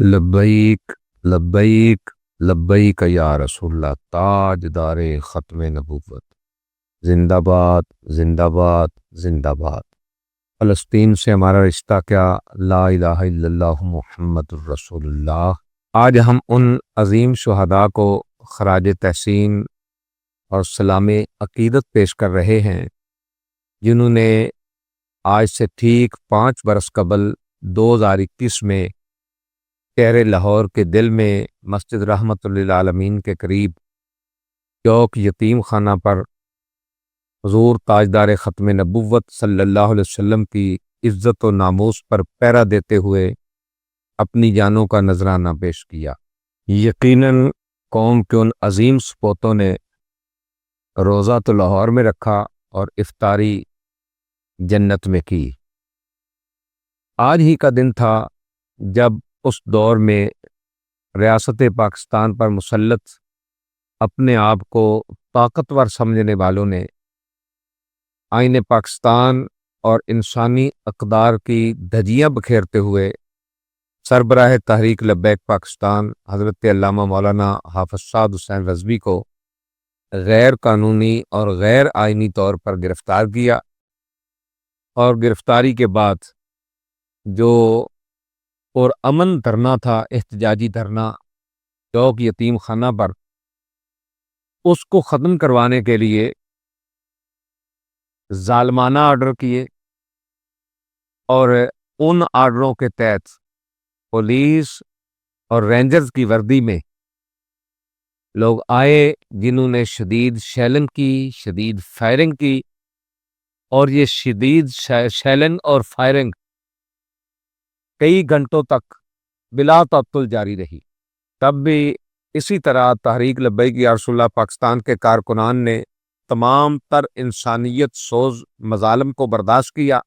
لبیک لبیک لبیک یا رسول اللہ، تاجدار ختم نبوت، زندہ باد زندہ باد زندہ باد۔ فلسطین سے ہمارا رشتہ کیا، لا الہ الا اللہ محمد الرسول اللہ۔ آج ہم ان عظیم شہداء کو خراج تحسین اور سلام عقیدت پیش کر رہے ہیں جنہوں نے آج سے ٹھیک 5 برس قبل 2021 میں شہر لاہور کے دل میں مسجد رحمت للعالمین کے قریب چوک یتیم خانہ پر حضور تاجدار ختم نبوت صلی اللہ علیہ وسلم کی عزت و ناموس پر پہرا دیتے ہوئے اپنی جانوں کا نذرانہ پیش کیا۔ یقیناً قوم کے ان عظیم سپوتوں نے روزہ تو لاہور میں رکھا اور افطاری جنت میں کی۔ آج ہی کا دن تھا جب اس دور میں ریاست پاکستان پر مسلط اپنے آپ کو طاقتور سمجھنے والوں نے آئین پاکستان اور انسانی اقدار کی دھجیاں بکھیرتے ہوئے سربراہ تحریک لبیک پاکستان حضرت علامہ مولانا حافظ سعد حسین رضوی کو غیر قانونی اور غیر آئینی طور پر گرفتار کیا، اور گرفتاری کے بعد جو پرامن دھرنا تھا، احتجاجی دھرنا چوک یتیم خانہ پر، اس کو ختم کروانے کے لیے ظالمانہ آرڈر کیے، اور ان آرڈروں کے تحت پولیس اور رینجرز کی وردی میں لوگ آئے جنہوں نے شدید شیلنگ کی، شدید فائرنگ کی، اور یہ شدید شیلنگ اور فائرنگ کئی گھنٹوں تک بلا تعطل جاری رہی۔ تب بھی اسی طرح تحریک لبیک یا رسول اللہ پاکستان کے کارکنان نے تمام تر انسانیت سوز مظالم کو برداشت کیا،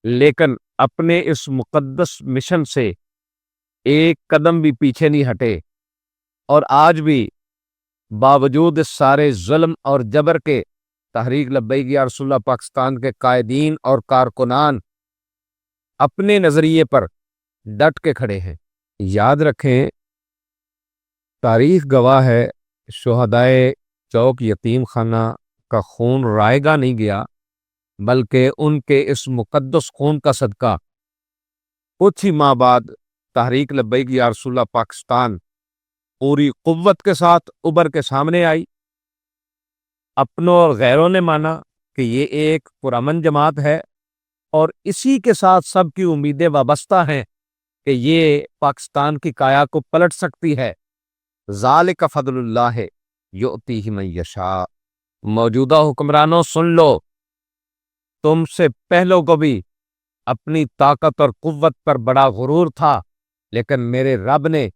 لیکن اپنے اس مقدس مشن سے ایک قدم بھی پیچھے نہیں ہٹے، اور آج بھی باوجود اس سارے ظلم اور جبر کے تحریک لبیک یا رسول اللہ پاکستان کے قائدین اور کارکنان اپنے نظریے پر ڈٹ کے کھڑے ہیں۔ یاد رکھیں، تاریخ گواہ ہے، شہدائے چوک یتیم خانہ کا خون رائے گا نہیں گیا، بلکہ ان کے اس مقدس خون کا صدقہ کچھ ہی ماہ بعد تحریک لبیک یا رسول اللہ پاکستان پوری قوت کے ساتھ ابھر کے سامنے آئی۔ اپنوں اور غیروں نے مانا کہ یہ ایک پرامن جماعت ہے، اور اسی کے ساتھ سب کی امیدیں وابستہ ہیں کہ یہ پاکستان کی کایا کو پلٹ سکتی ہے۔ ذالک فضل اللہ یؤتیہ من یشاء۔ موجودہ حکمرانوں سن لو، تم سے پہلوں کو بھی اپنی طاقت اور قوت پر بڑا غرور تھا، لیکن میرے رب نے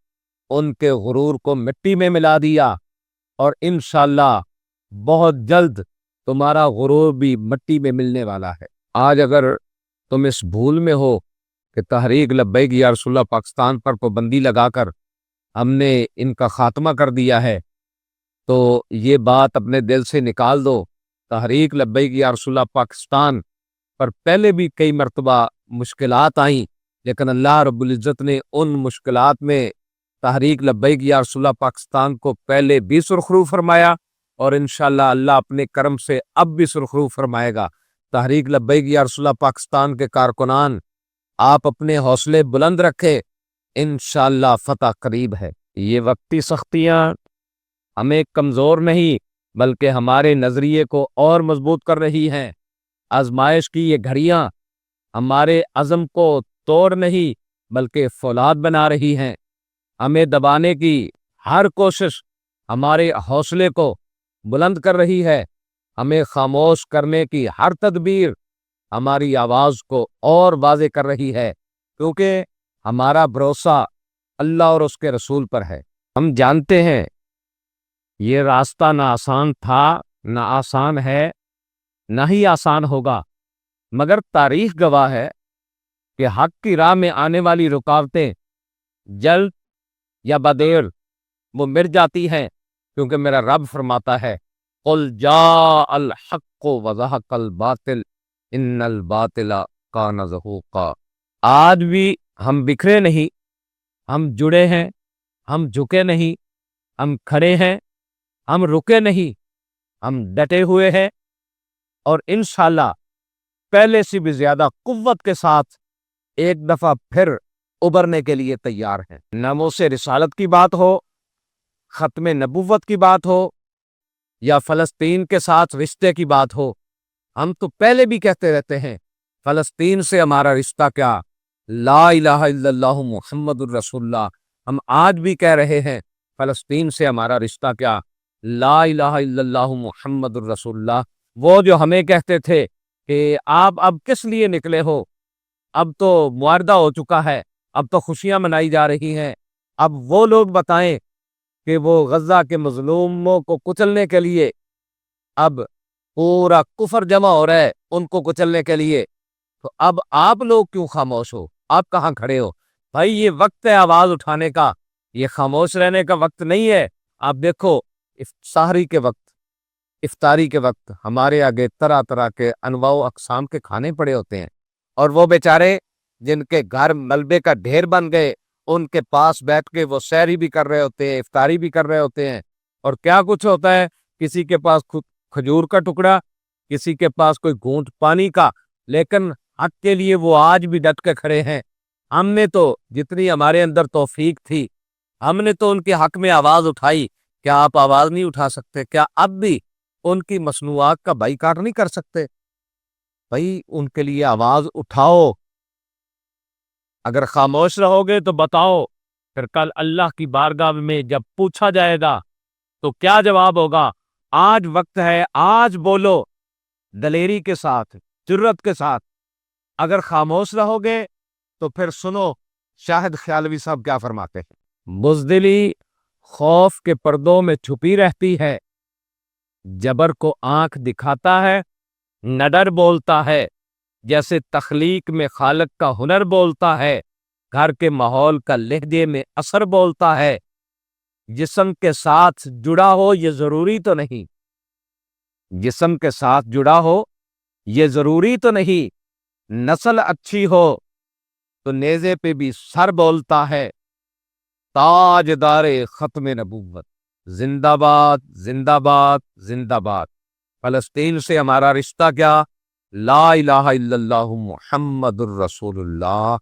ان کے غرور کو مٹی میں ملا دیا، اور انشاءاللہ بہت جلد تمہارا غرور بھی مٹی میں ملنے والا ہے۔ آج اگر تم اس بھول میں ہو کہ تحریک لبیک یا رسول اللہ پاکستان پر پابندی لگا کر ہم نے ان کا خاتمہ کر دیا ہے، تو یہ بات اپنے دل سے نکال دو۔ تحریک لبیک یا رسول اللہ پاکستان پر پہلے بھی کئی مرتبہ مشکلات آئیں، لیکن اللہ رب العزت نے ان مشکلات میں تحریک لبیک یا رسول اللہ پاکستان کو پہلے بھی سرخرو فرمایا، اور انشاءاللہ اللہ اپنے کرم سے اب بھی سرخرو فرمائے گا۔ تحریک لبیک یا رسول اللہ پاکستان کے کارکنان، آپ اپنے حوصلے بلند رکھے، انشاءاللہ فتح قریب ہے۔ یہ وقتی سختیاں ہمیں کمزور نہیں بلکہ ہمارے نظریے کو اور مضبوط کر رہی ہیں۔ آزمائش کی یہ گھڑیاں ہمارے عزم کو توڑ نہیں بلکہ فولاد بنا رہی ہیں۔ ہمیں دبانے کی ہر کوشش ہمارے حوصلے کو بلند کر رہی ہے، ہمیں خاموش کرنے کی ہر تدبیر ہماری آواز کو اور واضح کر رہی ہے، کیونکہ ہمارا بھروسہ اللہ اور اس کے رسول پر ہے۔ ہم جانتے ہیں یہ راستہ نہ آسان تھا، نہ آسان ہے، نہ ہی آسان ہوگا، مگر تاریخ گواہ ہے کہ حق کی راہ میں آنے والی رکاوٹیں جلد یا بدیر وہ مٹ جاتی ہیں، کیونکہ میرا رب فرماتا ہے قل جاء الحق وزہق الباطل ان الباطل کان زہوقا۔ آج بھی ہم بکھرے نہیں، ہم جڑے ہیں، ہم جھکے نہیں، ہم کھڑے ہیں، ہم رکے نہیں، ہم ڈٹے ہوئے ہیں، اور انشاءاللہ پہلے سے بھی زیادہ قوت کے ساتھ ایک دفعہ پھر ابھرنے کے لیے تیار ہیں۔ ناموس رسالت کی بات ہو، ختم نبوت کی بات ہو، یا فلسطین کے ساتھ رشتے کی بات ہو، ہم تو پہلے بھی کہتے رہتے ہیں فلسطین سے ہمارا رشتہ کیا، لا الہ الا اللہ محمد الرسول اللہ۔ ہم آج بھی کہہ رہے ہیں فلسطین سے ہمارا رشتہ کیا، لا الہ الا اللہ محمد الرسول اللہ۔ وہ جو ہمیں کہتے تھے کہ آپ اب کس لیے نکلے ہو، اب تو معاہدہ ہو چکا ہے، اب تو خوشیاں منائی جا رہی ہیں، اب وہ لوگ بتائیں کہ وہ غزہ کے مظلوموں کو کچلنے کے لیے اب پورا کفر جمع ہو رہا ہے ان کو کچلنے کے لیے، تو اب آپ لوگ کیوں خاموش ہو، آپ کہاں کھڑے ہو؟ بھائی یہ وقت ہے آواز اٹھانے کا، یہ خاموش رہنے کا وقت نہیں ہے۔ آپ دیکھو سحری کے وقت، افطاری کے وقت ہمارے آگے طرح طرح کے انواع و اقسام کے کھانے پڑے ہوتے ہیں، اور وہ بیچارے جن کے گھر ملبے کا ڈھیر بن گئے ان کے پاس بیٹھ کے وہ سحری بھی کر رہے ہوتے ہیں، افطاری بھی کر رہے ہوتے ہیں، اور کیا کچھ ہوتا ہے، کسی کے پاس کھجور کا ٹکڑا، کسی کے پاس کوئی گھونٹ پانی کا، لیکن حق کے لیے وہ آج بھی ڈٹ کے کھڑے ہیں۔ ہم نے تو جتنی ہمارے اندر توفیق تھی ہم نے تو ان کے حق میں آواز اٹھائی، کیا آپ آواز نہیں اٹھا سکتے؟ کیا اب بھی ان کی مصنوعات کا بائیکاٹ نہیں کر سکتے؟ بھائی ان کے لیے آواز اٹھاؤ، اگر خاموش رہو گے تو بتاؤ پھر کل اللہ کی بارگاہ میں جب پوچھا جائے گا تو کیا جواب ہوگا؟ آج وقت ہے، آج بولو دلیری کے ساتھ، جرت کے ساتھ۔ اگر خاموش رہو گے تو پھر سنو شاہد خیالوی صاحب کیا فرماتے ہیں، بزدلی خوف کے پردوں میں چھپی رہتی ہے، جبر کو آنکھ دکھاتا ہے، نڈر بولتا ہے، جیسے تخلیق میں خالق کا ہنر بولتا ہے، گھر کے ماحول کا لہجے میں اثر بولتا ہے، جسم کے ساتھ جڑا ہو یہ ضروری تو نہیں، جسم کے ساتھ جڑا ہو یہ ضروری تو نہیں، نسل اچھی ہو تو نیزے پہ بھی سر بولتا ہے، تاجدار ختم نبوت، زندہ باد زندہ باد زندہ باد۔ فلسطین سے ہمارا رشتہ کیا، لا الہ الا اللہ محمد الرسول اللہ۔